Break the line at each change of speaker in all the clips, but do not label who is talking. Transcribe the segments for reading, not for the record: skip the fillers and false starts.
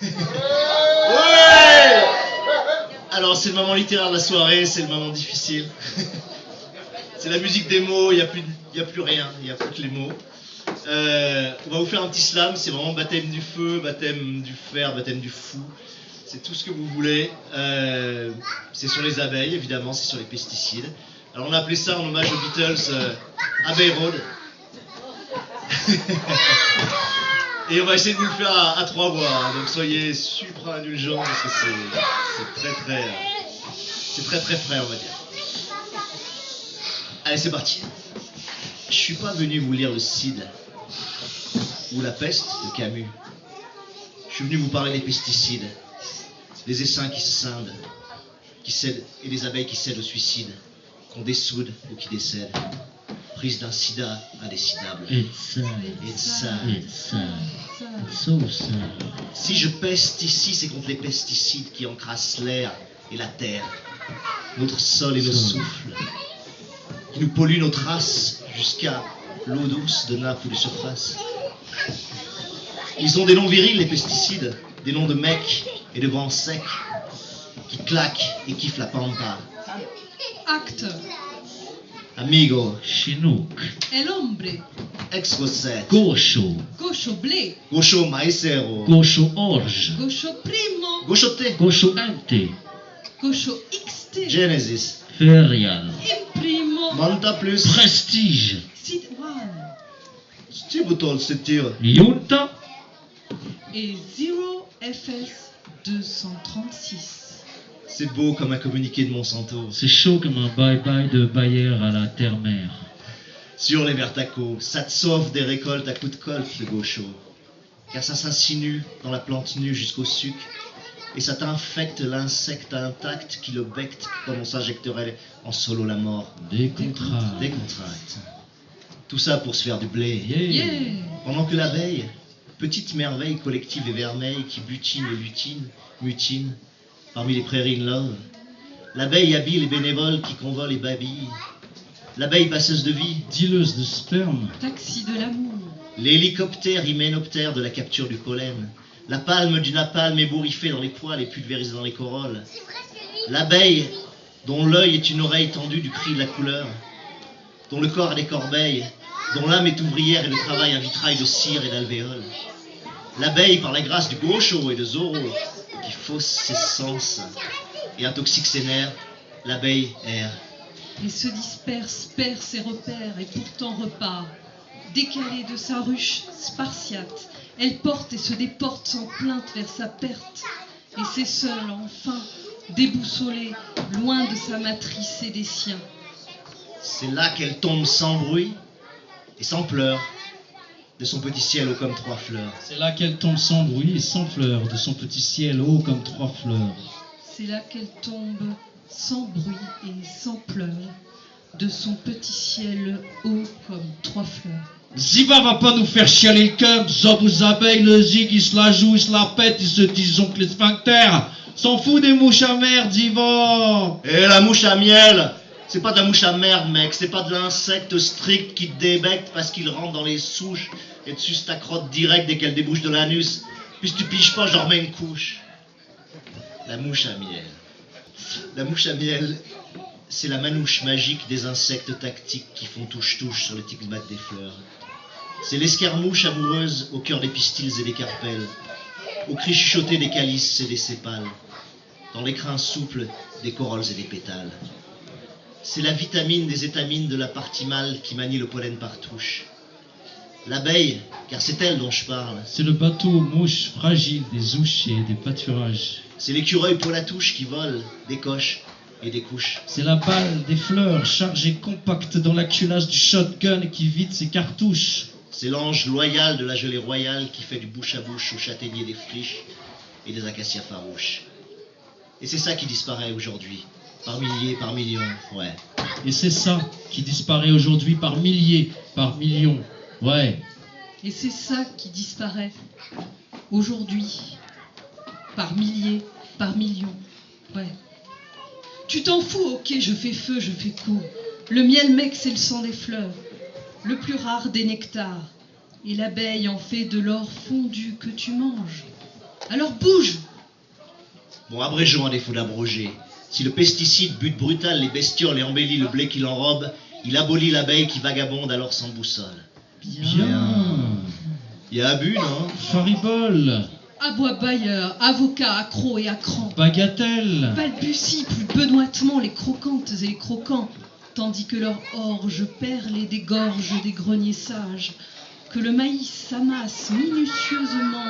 Ouais. Alors c'est le moment littéraire de la soirée, c'est le moment difficile. C'est la musique des mots, il n'y a plus rien, il n'y a plus que les mots. On va vous faire un petit slam, c'est vraiment baptême du feu, baptême du fer, baptême du fou. C'est tout ce que vous voulez. C'est sur les abeilles, évidemment, c'est sur les pesticides. Alors on a appelé ça en hommage aux Beatles Abbey Road. Et on va essayer de vous le faire à 3 voix. Hein. Donc soyez super indulgents parce que c'est très frais, on va dire. Allez, c'est parti. Je suis pas venu vous lire le Cid ou la peste de Camus. Je suis venu vous parler des pesticides, des essaims qui se scindent, qui cèdent, et des abeilles qui cèdent au suicide, qu'on dessoude ou qui décèdent, prise d'un sida indécidable. Et ça. Si je peste ici, c'est contre les pesticides qui encrassent l'air et la terre, notre sol et nos souffles, qui nous polluent nos traces jusqu'à l'eau douce de nappe ou de surface. Ils ont des noms virils, les pesticides, des noms de mecs et de vents secs, qui claquent et kiffent la pampa.
Acte.
Amigo.
Chinook.
El hombre.
Ex-Rosset.
Gaucho.
Gaucho blé.
Gaucho maicero.
Gaucho orge.
Gaucho primo.
Gauchoté.
Gaucho ante.
Gaucho XT.
Genesis.
Ferial.
Imprimo.
Manta plus.
Prestige.
Sid one.
Stibutol setir.
Yunta.
Et 0 FS 236.
C'est beau comme un communiqué de Monsanto.
C'est chaud comme un bye-bye de Bayer à la terre-mère.
Sur les vertacos, ça te sauve des récoltes à coups de colte, le gaucho. Car ça s'insinue dans la plante nue jusqu'au suc. Et ça t'infecte l'insecte intact qui le becte comme on s'injecterait en solo la mort. Décontracte. Tout ça pour se faire du blé.
Yeah.
Pendant que l'abeille, petite merveille collective et vermeille qui butine et lutine, mutine, parmi les prairies in love. L'abeille habile et bénévole qui convole et babille. L'abeille passeuse de vie.
Dileuse de sperme.
Taxi de l'amour.
L'hélicoptère hyménoptère de la capture du pollen. La palme du napalm ébouriffée dans les poils et pulvérisée dans les corolles. L'abeille dont l'œil est une oreille tendue du cri de la couleur. Dont le corps a des corbeilles. Dont l'âme est ouvrière et le travail un vitrail de cire et d'alvéole. L'abeille par la grâce du gaucho et de Zorro qui fausse ses sens et intoxique ses nerfs, l'abeille erre.
Et se disperse, perd ses repères et pourtant repart. Décalée de sa ruche spartiate, elle porte et se déporte sans plainte vers sa perte. Et c'est seule, enfin, déboussolée, loin de sa matrice et des siens.
C'est là qu'elle tombe sans bruit et sans pleurs de son petit ciel haut comme 3 fleurs.
C'est là qu'elle tombe sans bruit et sans fleurs de son petit ciel haut comme 3 fleurs.
C'est là qu'elle tombe sans bruit et sans pleurs de son petit ciel haut comme 3 fleurs.
Ziva va pas nous faire chialer le cœur, zob aux abeilles, le zig, ils se la jouent, ils se la pètent, ils se disent que les sphincters s'en fout des mouches à merde, Ziva.
Et la mouche à miel, c'est pas de la mouche à merde, mec, c'est pas de l'insecte strict qui te débecte parce qu'il rentre dans les souches et te suce ta crotte direct dès qu'elle débouche de l'anus. Puis si tu piges pas, j'en remets une couche. La mouche à miel. La mouche à miel, c'est la manouche magique des insectes tactiques qui font touche-touche sur les stigmates des fleurs. C'est l'escarmouche amoureuse au cœur des pistils et des carpelles, au cri chuchoté des calices et des sépales, dans les crins souples des corolles et des pétales. C'est la vitamine des étamines de la partie mâle qui manie le pollen par touche. L'abeille, car c'est elle dont je parle.
C'est le bateau aux mouches fragiles des ouches et des pâturages.
C'est l'écureuil pour la touche qui vole, décoche et découche.
C'est la balle des fleurs chargée compacte dans la culasse du shotgun qui vide ses cartouches.
C'est l'ange loyal de la gelée royale qui fait du bouche à bouche aux châtaigniers des friches et des acacias farouches. Et c'est ça qui disparaît aujourd'hui, par milliers, par millions, ouais.
Et c'est ça qui disparaît aujourd'hui par milliers, par millions, ouais.
Et c'est ça qui disparaît aujourd'hui, par milliers, par millions, ouais. Tu t'en fous, ok, je fais feu, je fais court. Le miel, mec, c'est le sang des fleurs, le plus rare des nectars. Et l'abeille en fait de l'or fondu que tu manges. Alors bouge!
Bon, abrégeons à défaut d'abroger. Si le pesticide bute brutal les bestioles et embellit le blé qui l'enrobe, il abolit l'abeille qui vagabonde alors sans boussole.
Bien.
Il y a abus, non?
Faribole.
Aboie-bailleur, avocat, accro et accrant.
Bagatelle.
Balbutie plus benoîtement les croquantes et les croquants, tandis que leur orge perle et dégorge des greniers sages, que le maïs s'amasse minutieusement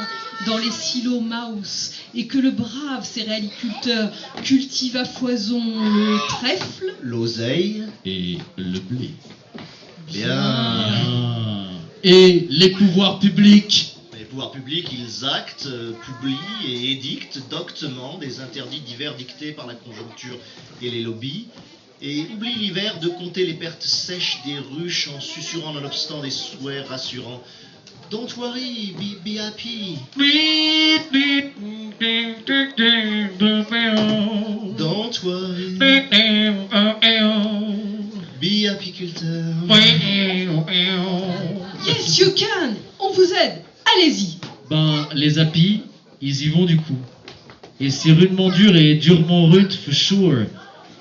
dans les silos Maus, et que le brave céréaliculteur cultive à foison le trèfle,
L'oseille.
Et le blé.
Bien.
Bien. Et les pouvoirs publics.
Les pouvoirs publics, ils actent, publient et édictent doctement des interdits divers dictés par la conjoncture et les lobbies, et oublient l'hiver de compter les pertes sèches des ruches en susurrant nonobstant des souhaits rassurants. Don't worry, be happy. Don't worry, be apiculteur.
Yes, you can! On vous aide! Allez-y!
Ben, les apis, ils y vont du coup. Et c'est rudement dur et durement rude, for sure.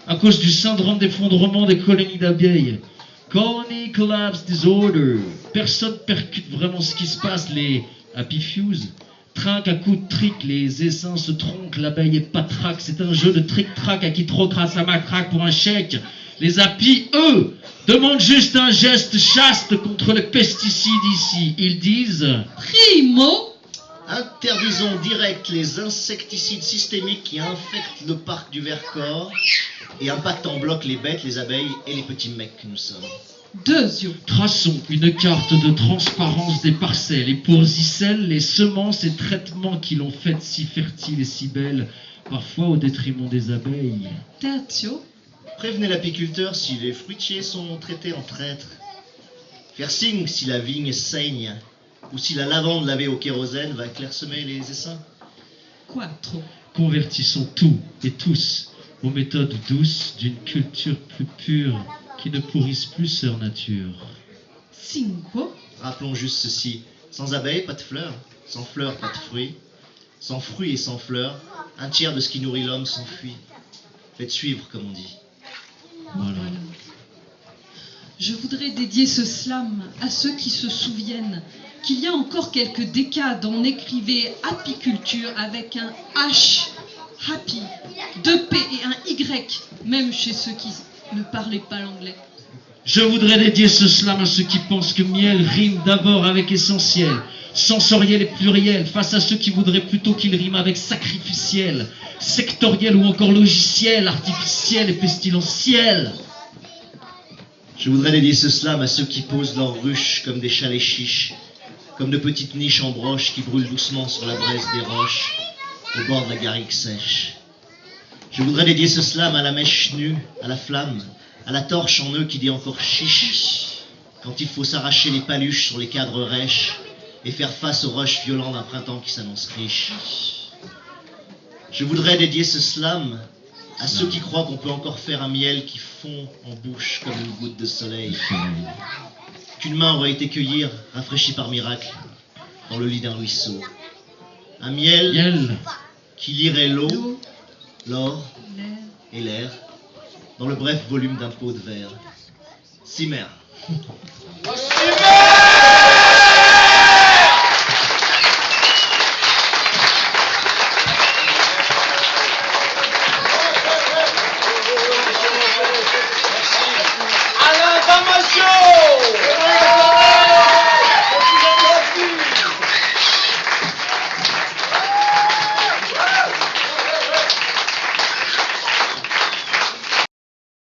À cause du syndrome d'effondrement des colonies d'abeilles. Colony Collapse Disorder. Personne percute vraiment ce qui se passe, les apifuse. Trinque à coups de trick, les essaims se tronquent, l'abeille est patraque. C'est un jeu de trick-track à qui troquera sa matraque pour un chèque. Les apis, eux, demandent juste un geste chaste contre les pesticides ici. Ils disent...
Primo!
Interdisons direct les insecticides systémiques qui infectent le parc du Vercors et impactent en bloc les bêtes, les abeilles et les petits mecs que nous sommes.
Deuxio.
Traçons une carte de transparence des parcelles et pour y scellent les semences et traitements qui l'ont faite si fertile et si belle, parfois au détriment des abeilles.
Tertio.
Prévenez l'apiculteur si les fruitiers sont traités en traîtres. Faire signe si la vigne saigne ou si la lavande lavée au kérosène va clairsemer les essaims.
Quattro.
Convertissons tout et tous aux méthodes douces d'une culture plus pure qui ne pourrissent plus sœur nature.
Cinco.
Rappelons juste ceci, sans abeilles, pas de fleurs, sans fleurs, pas de fruits, sans fruits et sans fleurs, un tiers de ce qui nourrit l'homme s'enfuit. Faites suivre, comme on dit.
Voilà.
Je voudrais dédier ce slam à ceux qui se souviennent qu'il y a encore quelques décades, on écrivait apiculture avec un H, happy, deux P et un Y, même chez ceux qui ne parlaient pas l'anglais.
Je voudrais dédier ce slam à ceux qui pensent que miel rime d'abord avec essentiel, sensoriel et pluriel, face à ceux qui voudraient plutôt qu'il rime avec sacrificiel, sectoriel ou encore logiciel, artificiel et pestilentiel.
Je voudrais dédier ce slam à ceux qui posent leurs ruches comme des chalets chiches, comme de petites niches en broche qui brûlent doucement sur la braise des roches, au bord de la garrigue sèche. Je voudrais dédier ce slam à la mèche nue, à la flamme, à la torche en eux qui dit encore chiche, quand il faut s'arracher les paluches sur les cadres rêches et faire face aux rushs violents d'un printemps qui s'annonce riche. Je voudrais dédier ce slam à ceux qui croient qu'on peut encore faire un miel qui fond en bouche comme une goutte de soleil, qu'une main aurait été cueillir, rafraîchie par miracle, dans le lit d'un ruisseau. Un miel qui lirait l'eau, l'or
L'air.
et l'air dans le bref volume d'un pot de verre. Cimer.
Cimer